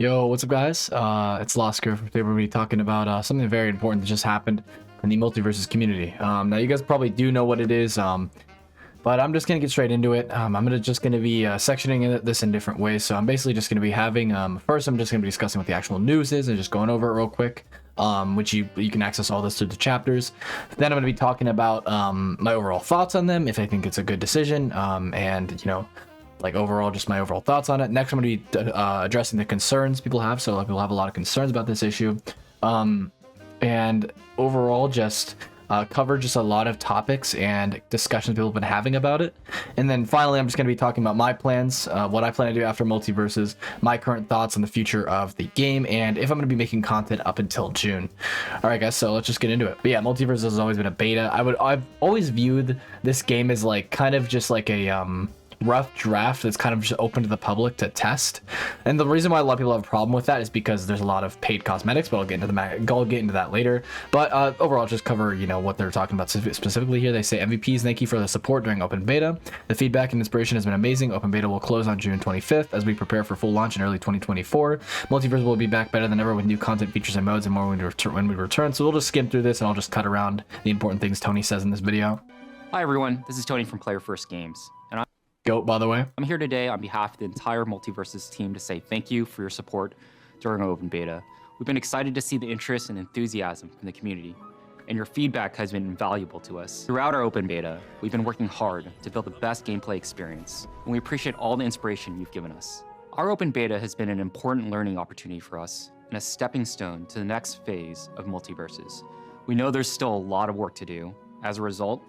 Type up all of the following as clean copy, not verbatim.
Yo, what's up, guys? It's Lostgriff. Today we're going to be talking about something very important that just happened in the Multiversus community. Now, you guys probably do know what it is, but I'm just going to get straight into it. Just going to be sectioning this in different ways. So I'm basically just going to be having, first I'm just going to be discussing what the actual news is and just going over it real quick, which you can access all this through the chapters. Then I'm going to be talking about my overall thoughts on them, if I think it's a good decision, and, like overall, just my overall thoughts on it. Next, I'm going to be addressing the concerns people have. So people have a lot of concerns about this issue, and overall just cover just a lot of topics and discussions people have been having about it. And then finally, I'm just going to be talking about my plans, what I plan to do after Multiverses, my current thoughts on the future of the game, and if I'm going to be making content up until June. All right, guys, so let's just get into it. But yeah, Multiverses has always been a beta. I've always viewed this game as like kind of just like a rough draft that's kind of just open to the public to test. And the reason why a lot of people have a problem with that is because there's a lot of paid cosmetics, but I'll get into that later. But overall, just cover what they're talking about specifically here. They say MVPs, thank you for the support during open beta. The feedback and inspiration has been amazing. Open beta will close on June 25th as we prepare for full launch in early 2024. Multiverse will be back better than ever with new content, features, and modes, and more when we return. So we'll just skim through this and I'll just cut around the important things Tony says in this video. Hi everyone, this is Tony from Player First Games, and Goat, by the way. I'm here today on behalf of the entire Multiversus team to say thank you for your support during our open beta. We've been excited to see the interest and enthusiasm from the community, and your feedback has been invaluable to us. Throughout our open beta, we've been working hard to build the best gameplay experience, and we appreciate all the inspiration you've given us. Our open beta has been an important learning opportunity for us and a stepping stone to the next phase of Multiverses. We know there's still a lot of work to do. As a result,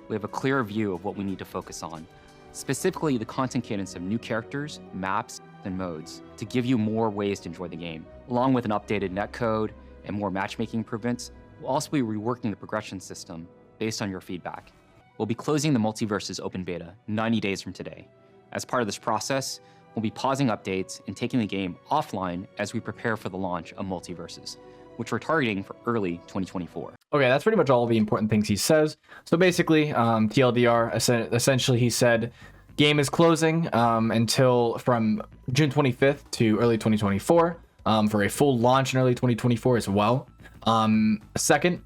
we have a clear view of what we need to focus on. Specifically the content cadence of new characters, maps, and modes to give you more ways to enjoy the game. Along with an updated netcode and more matchmaking improvements, we'll also be reworking the progression system based on your feedback. We'll be closing the Multiverses open beta 90 days from today. As part of this process, we'll be pausing updates and taking the game offline as we prepare for the launch of Multiverses, which we're targeting for early 2024. Okay, that's pretty much all the important things he says. So basically, TLDR, essentially he said, game is closing until from June 25th to early 2024 for a full launch in early 2024 as well. Second,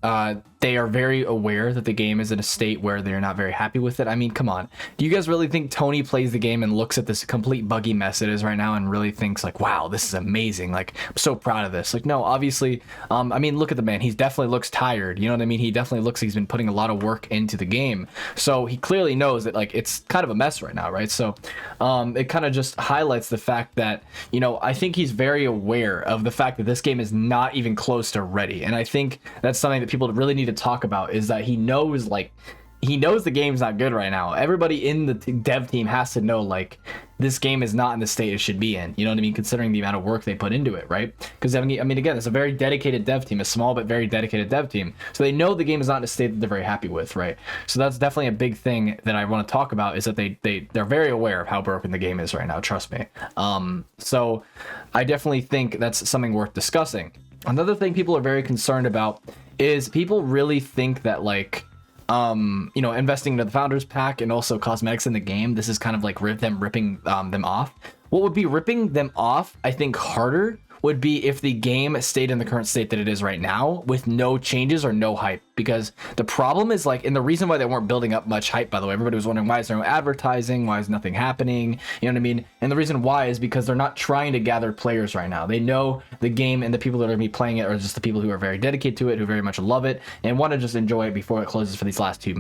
they are very aware that the game is in a state where they're not very happy with it. I mean, come on. Do you guys really think Tony plays the game and looks at this complete buggy mess it is right now and really thinks like, wow, this is amazing. Like, I'm so proud of this. Like, no, obviously, I mean, look at the man. He definitely looks tired. You know what I mean? He definitely looks like he's been putting a lot of work into the game. So he clearly knows that like, it's kind of a mess right now, right? So, it kind of just highlights the fact that, I think he's very aware of the fact that this game is not even close to ready. And I think that's something that people really need to talk about, is that he knows the game's not good right now. Everybody in the dev team has to know like this game is not in the state it should be in. You know what I mean? Considering the amount of work they put into it, right? Because I mean, again, it's a very dedicated dev team, a small but very dedicated dev team. So they know the game is not in a state that they're very happy with, right? So that's definitely a big thing that I want to talk about, is that they're very aware of how broken the game is right now. Trust me. So I definitely think that's something worth discussing. Another thing people are very concerned about is people really think that like, investing into the founders pack and also cosmetics in the game, this is kind of like them ripping them off. What would be ripping them off, I think, harder would be if the game stayed in the current state that it is right now with no changes or no hype. Because the problem is like, and the reason why they weren't building up much hype, by the way, everybody was wondering, why is there no advertising? Why is nothing happening? You know what I mean? And the reason why is because they're not trying to gather players right now. They know the game, and the people that are going to be playing it are just the people who are very dedicated to it, who very much love it and want to just enjoy it before it closes for these last few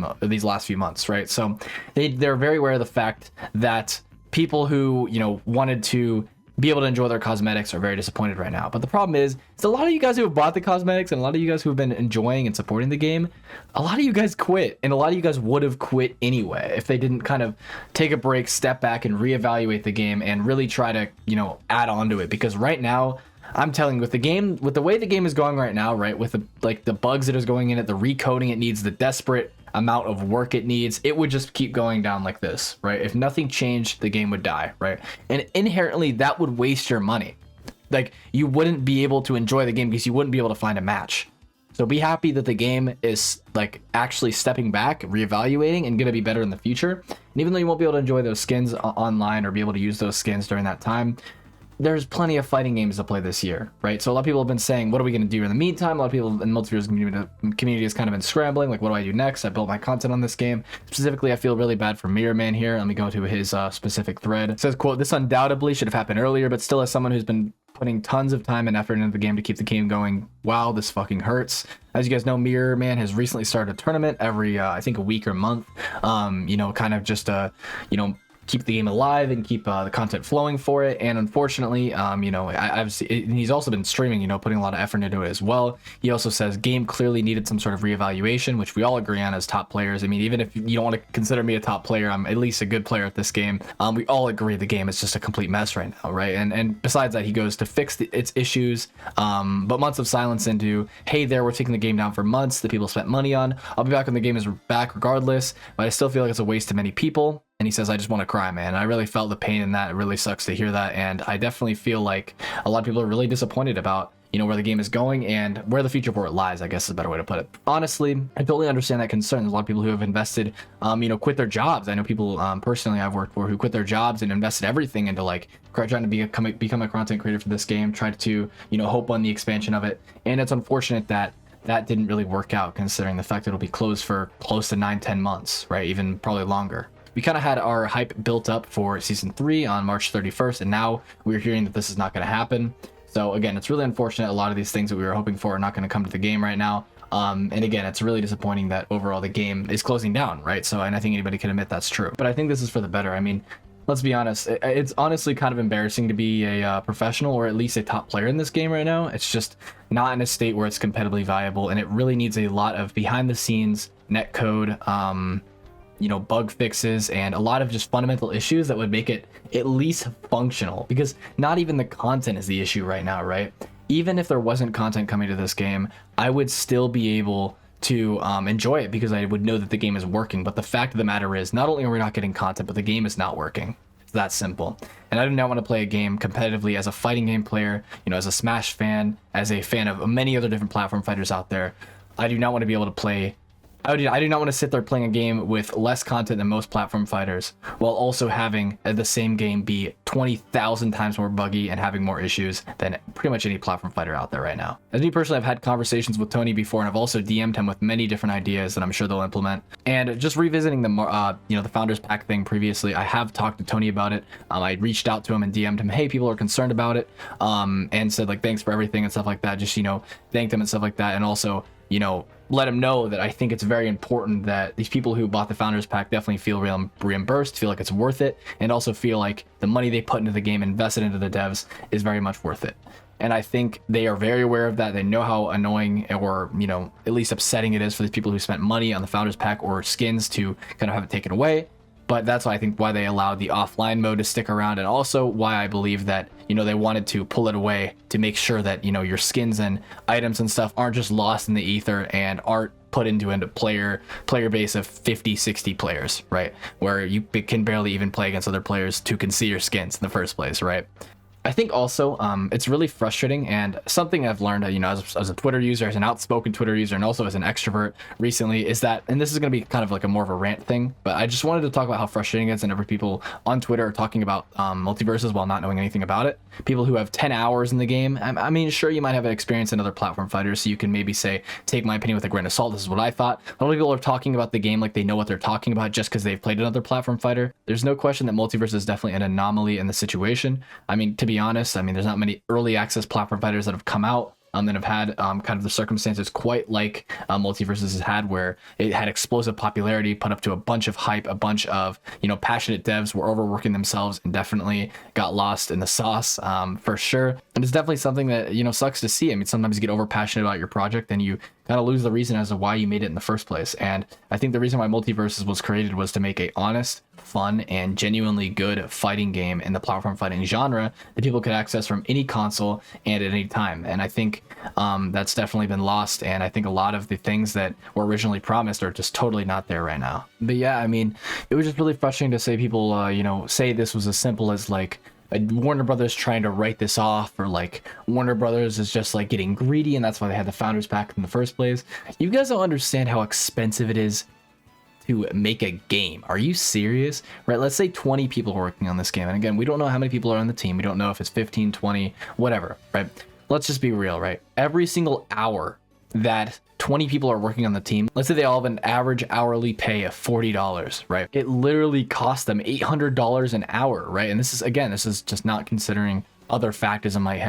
months, right? So they're very aware of the fact that people who, wanted to be able to enjoy their cosmetics are very disappointed right now. But the problem is, it's a lot of you guys who have bought the cosmetics and a lot of you guys who have been enjoying and supporting the game, a lot of you guys quit, and a lot of you guys would have quit anyway if they didn't kind of take a break, step back, and reevaluate the game and really try to, add on to it. Because right now, I'm telling you, with the way the game is going right now, right, with the bugs that is going in it, the recoding it needs, the desperate amount of work it needs, it would just keep going down like this, right? If nothing changed, the game would die, right? And inherently that would waste your money. Like, you wouldn't be able to enjoy the game because you wouldn't be able to find a match. So be happy that the game is like actually stepping back, reevaluating, and gonna be better in the future. And even though you won't be able to enjoy those skins online or be able to use those skins during that time, there's plenty of fighting games to play this year, right? So a lot of people have been saying, what are we going to do in the meantime? A lot of people in the Multiverse community has kind of been scrambling, like, what do I do next? I built my content on this game. Specifically, I feel really bad for Mirror Man here. Let me go to his specific thread. It says, quote, "This undoubtedly should have happened earlier, but still, as someone who's been putting tons of time and effort into the game to keep the game going, wow, this fucking hurts." As you guys know, Mirror Man has recently started a tournament every, I think, a week or month, kind of just, keep the game alive and keep the content flowing for it. And unfortunately, he's also been streaming, putting a lot of effort into it as well. He also says game clearly needed some sort of reevaluation, which we all agree on as top players. I mean, even if you don't want to consider me a top player, I'm at least a good player at this game. We all agree the game is just a complete mess right now, right? And besides that, he goes to fix its issues, but months of silence into, hey there, we're taking the game down for months that people spent money on. I'll be back when the game is back regardless, but I still feel like it's a waste of many people. And he says, I just want to cry, man. I really felt the pain in that. It really sucks to hear that. And I definitely feel like a lot of people are really disappointed about, where the game is going and where the future for it lies, I guess is a better way to put it. Honestly, I totally understand that concern. There's a lot of people who have invested, quit their jobs. I know people personally I've worked for who quit their jobs and invested everything into like trying to become a content creator for this game, tried to, hope on the expansion of it. And it's unfortunate that didn't really work out, considering the fact that it'll be closed for close to 9-10 months, right? Even probably longer. We kind of had our hype built up for season 3 on March 31st, and now we're hearing that this is not going to happen. So again, it's really unfortunate. A lot of these things that we were hoping for are not going to come to the game right now. And again, it's really disappointing that overall the game is closing down, right? So, and I think anybody can admit that's true. But I think this is for the better. I mean, let's be honest. It's honestly kind of embarrassing to be a professional or at least a top player in this game right now. It's just not in a state where it's competitively viable, and it really needs a lot of behind the scenes netcode, bug fixes and a lot of just fundamental issues that would make it at least functional, because not even the content is the issue right now, right? Even if there wasn't content coming to this game, I would still be able to enjoy it because I would know that the game is working. But the fact of the matter is, not only are we not getting content, but the game is not working. It's that simple. And I do not want to play a game competitively as a fighting game player, as a Smash fan, as a fan of many other different platform fighters out there. I do not want to be able to play I do not want to sit there playing a game with less content than most platform fighters, while also having the same game be 20,000 times more buggy and having more issues than pretty much any platform fighter out there right now. As me personally, I've had conversations with Tony before, and I've also DM'd him with many different ideas that I'm sure they'll implement. And just revisiting the Founders Pack thing previously, I have talked to Tony about it. I reached out to him and DM'd him, hey, people are concerned about it, and said like thanks for everything and stuff like that. Just thanked him and stuff like that, and also let him know that I think it's very important that these people who bought the Founders Pack definitely feel reimbursed, feel like it's worth it, and also feel like the money they put into the game, invested into the devs, is very much worth it. And I think they are very aware of that. They know how annoying or, at least upsetting it is for these people who spent money on the Founders Pack or skins to kind of have it taken away. But that's why I think why they allowed the offline mode to stick around, and also why I believe that, they wanted to pull it away to make sure that, your skins and items and stuff aren't just lost in the ether and aren't put into a player base of 50, 60 players, right? Where you can barely even play against other players who can see your skins in the first place, right? I think also it's really frustrating, and something I've learned, as a Twitter user, as an outspoken Twitter user, and also as an extrovert recently, is that, and this is going to be kind of like a more of a rant thing, but I just wanted to talk about how frustrating it is whenever people on Twitter are talking about multiverses while not knowing anything about it. People who have 10 hours in the game. I mean, sure, you might have an experience in other platform fighters, so you can maybe say, take my opinion with a grain of salt. This is what I thought. A lot of people are talking about the game like they know what they're talking about just because they've played another platform fighter. There's no question that Multiverse is definitely an anomaly in the situation. I mean, to be honest, there's not many early access platform fighters that have come out that have had kind of the circumstances quite like Multiversus has had, where it had explosive popularity, put up to a bunch of hype, a bunch of passionate devs were overworking themselves and definitely got lost in the sauce, for sure. And it's definitely something that sucks to see. I mean, sometimes you get over passionate about your project and you kind of lose the reason as to why you made it in the first place. And I think the reason why Multiversus was created was to make a honest, fun, and genuinely good fighting game in the platform fighting genre that people could access from any console and at any time. And I think that's definitely been lost, and I think a lot of the things that were originally promised are just totally not there right now. But yeah, I mean, it was just really frustrating to say people say this was as simple as like Warner Brothers trying to write this off, or like Warner Brothers is just like getting greedy and that's why they had the Founders Pack in the first place. You guys don't understand how expensive it is to make a game. Are you serious? Right? Let's say 20 people are working on this game. And again, we don't know how many people are on the team. We don't know if it's 15, 20, whatever, right? Let's just be real, right? Every single hour that 20 people are working on the team, let's say they all have an average hourly pay of $40, right? It literally costs them $800 an hour, right? And this is just not considering other factors that might,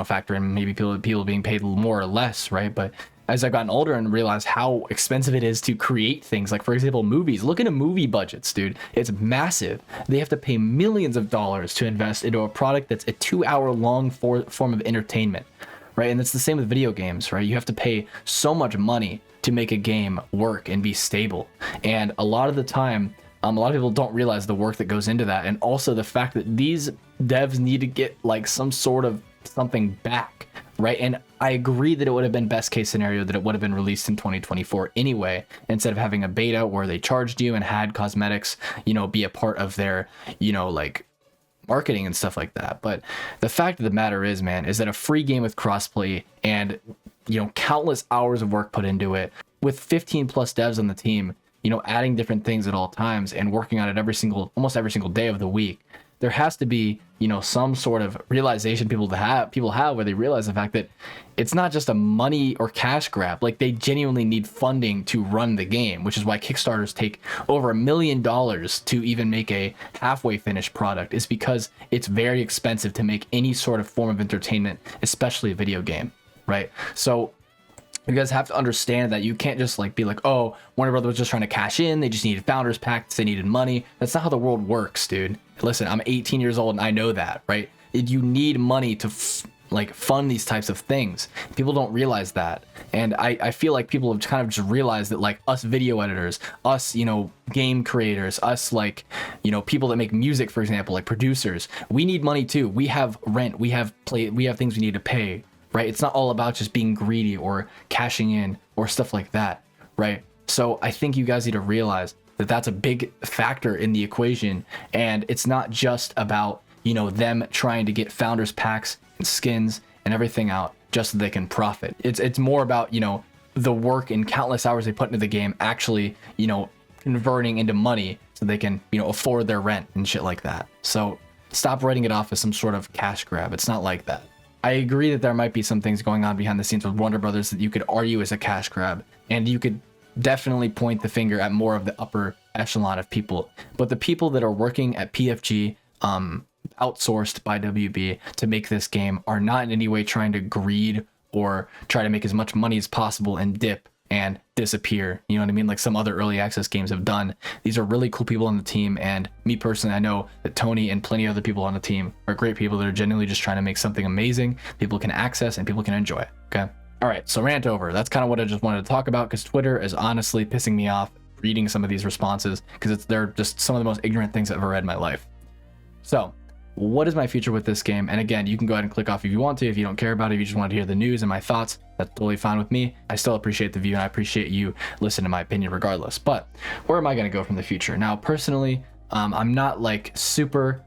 factor in maybe people being paid more or less, right? But as I've gotten older and realized how expensive it is to create things, like for example, movies. Look into movie budgets, dude. It's massive. They have to pay millions of dollars to invest into a product that's a 2-hour long form of entertainment, right? And it's the same with video games, right? You have to pay so much money to make a game work and be stable. And a lot of the time, a lot of people don't realize the work that goes into that. And also the fact that these devs need to get like some sort of something back, right? And I agree that it would have been best case scenario that it would have been released in 2024 anyway, instead of having a beta where they charged you and had cosmetics, be a part of their, like marketing and stuff like that. But the fact of the matter is, man, is that a free game with crossplay and, countless hours of work put into it with 15 plus devs on the team, adding different things at all times and working on it almost every single day of the week, there has to be, some sort of realization people have where they realize the fact that it's not just a money or cash grab. Like, they genuinely need funding to run the game, which is why Kickstarters take over $1 million to even make a halfway finished product, is because it's very expensive to make any sort of form of entertainment, especially a video game, right? So you guys have to understand that you can't just be like, oh, Warner Brothers was just trying to cash in. They just needed founders packs. They needed money. That's not how the world works, dude. Listen, I'm 18 years old and I know that, right? You need money to fund these types of things. People don't realize that. And I feel like people have kind of just realized that, us video editors, us, game creators, us, people that make music, for example, like producers, we need money too. We have rent, we have things we need to pay. Right? It's not all about just being greedy or cashing in or stuff like that, right? So I think you guys need to realize that that's a big factor in the equation, and it's not just about, them trying to get founders packs and skins and everything out just so they can profit. It's more about, the work and countless hours they put into the game actually, converting into money so they can, afford their rent and shit like that. So stop writing it off as some sort of cash grab. It's not like that. I agree that there might be some things going on behind the scenes with Warner Brothers that you could argue as a cash grab, and you could definitely point the finger at more of the upper echelon of people. But the people that are working at PFG, outsourced by WB to make this game, are not in any way trying to greed or try to make as much money as possible and dip and disappear. You know what I mean? Like some other early access games have done. These are really cool people on the team, and me personally, I know that Tony and plenty of other people on the team are great people that are genuinely just trying to make something amazing people can access and people can enjoy. Okay. All right. So rant over. That's kind of what I just wanted to talk about, because Twitter is honestly pissing me off reading some of these responses, because they're just some of the most ignorant things I've ever read in my life. So what is my future with this game? And again, you can go ahead and click off if you want to. If you don't care about it, if you just want to hear the news and my thoughts, that's totally fine with me. I still appreciate the view, and I appreciate you listening to my opinion regardless. But where am I going to go from the future? Now, personally, I'm not super,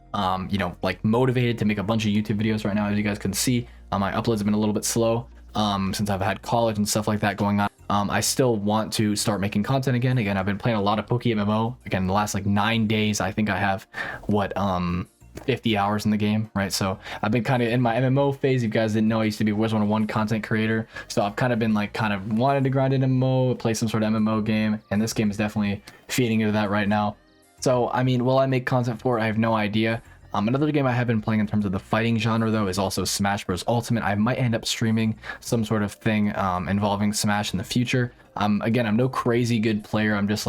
motivated to make a bunch of YouTube videos right now. As you guys can see, my uploads have been a little bit slow since I've had college and stuff like that going on. I still want to start making content again. Again, I've been playing a lot of PokeMMO. Again, the last 9 days, I think I have 50 hours in the game, right? So I've been kind of in my MMO phase. If you guys didn't know, I used to be Warzone 1 content creator. So I've kind of been wanted to grind an MMO, play some sort of MMO game, and this game is definitely feeding into that right now. So, I mean, will I make content for it? I have no idea. Another game I have been playing in terms of the fighting genre, though, is also Smash Bros. Ultimate. I might end up streaming some sort of thing involving Smash in the future. Again, I'm no crazy good player. I'm just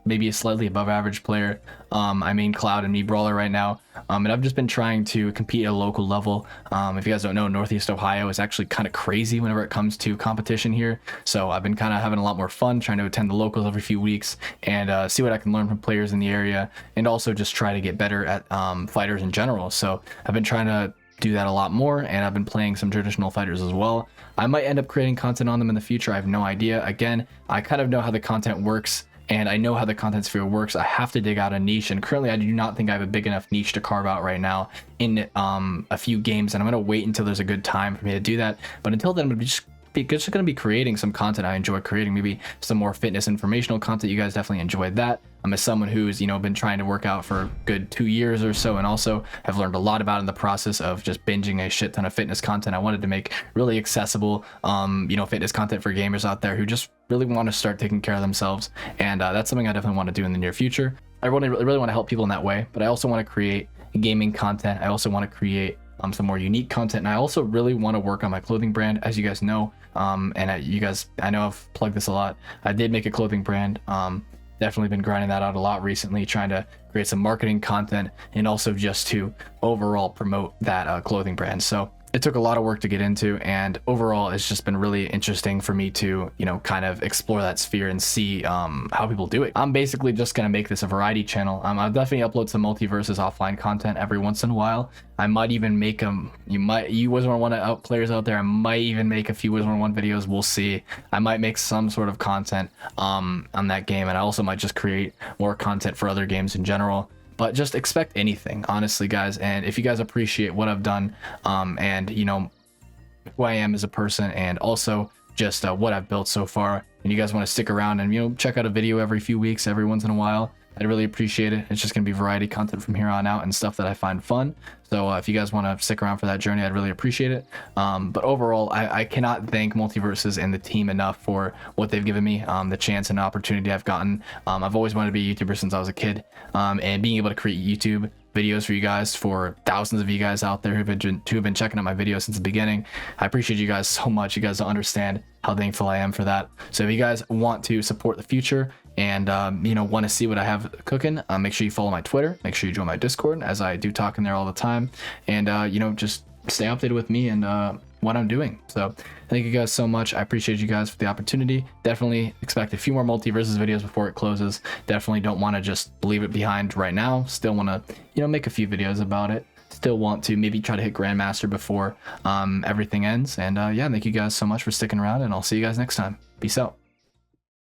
maybe a slightly above average player. I mean, Cloud and me brawler right now. And I've just been trying to compete at a local level. If you guys don't know, Northeast Ohio is actually kind of crazy whenever it comes to competition here. So I've been kind of having a lot more fun trying to attend the locals every few weeks and see what I can learn from players in the area, and also just try to get better at fighters in general. So I've been trying to do that a lot more, and I've been playing some traditional fighters as well. I might end up creating content on them in the future. I have no idea. Again, I kind of know how the content works, and I know how the content sphere works. I have to dig out a niche, and currently I do not think I have a big enough niche to carve out right now in a few games, and I'm going to wait until there's a good time for me to do that. But until then, I'm going to just just going to be creating some content I enjoy creating, maybe some more fitness informational content. You guys definitely enjoyed that. I'm as someone who's, you know, been trying to work out for a good 2 years or so, and also have learned a lot about in the process of just binging a shit ton of fitness content. I wanted to make really accessible, you know, fitness content for gamers out there who just really want to start taking care of themselves. And that's something I definitely want to do in the near future. I really want to help people in that way, but I also want to create gaming content. I also want to create some more unique content, and I also really want to work on my clothing brand, as you guys know. You guys, I know I've plugged this a lot. I did make a clothing brand. Definitely been grinding that out a lot recently, trying to create some marketing content and also just to overall promote that clothing brand. So it took a lot of work to get into, and overall it's just been really interesting for me to, you know, kind of explore that sphere and see how people do it. I'm basically just gonna make this a variety channel. I'll definitely upload some Multiversus offline content every once in a while. I might even make them, you Wizard 101 players out there, I might even make a few Wizard 101 videos. We'll see. I might make some sort of content on that game, and I also might just create more content for other games in general. But just expect anything, honestly, guys. And if you guys appreciate what I've done, and, you know, who I am as a person, and also just what I've built so far, and you guys want to stick around and, you know, check out a video every few weeks, every once in a while, I'd really appreciate it. It's just going to be variety content from here on out and stuff that I find fun. So if you guys want to stick around for that journey, I'd really appreciate it. But overall, I cannot thank Multiversus and the team enough for what they've given me, the chance and opportunity I've gotten. I've always wanted to be a YouTuber since I was a kid, and being able to create YouTube videos for you guys, for thousands of you guys out there who've been checking out my videos since the beginning. I appreciate you guys so much. You guys don't understand how thankful I am for that. So if you guys want to support the future and you know, want to see what I have cooking, make sure you follow my Twitter, make sure you join my Discord, as I do talk in there all the time, and you know, just stay updated with me and what I'm doing. So thank you guys so much. I appreciate you guys for the opportunity. Definitely expect a few more Multiversus videos before it closes. Definitely don't want to just leave it behind right now. Still want to, you know, make a few videos about it. Still want to maybe try to hit Grandmaster before everything ends. And yeah, thank you guys so much for sticking around, and I'll see you guys next time. Peace out.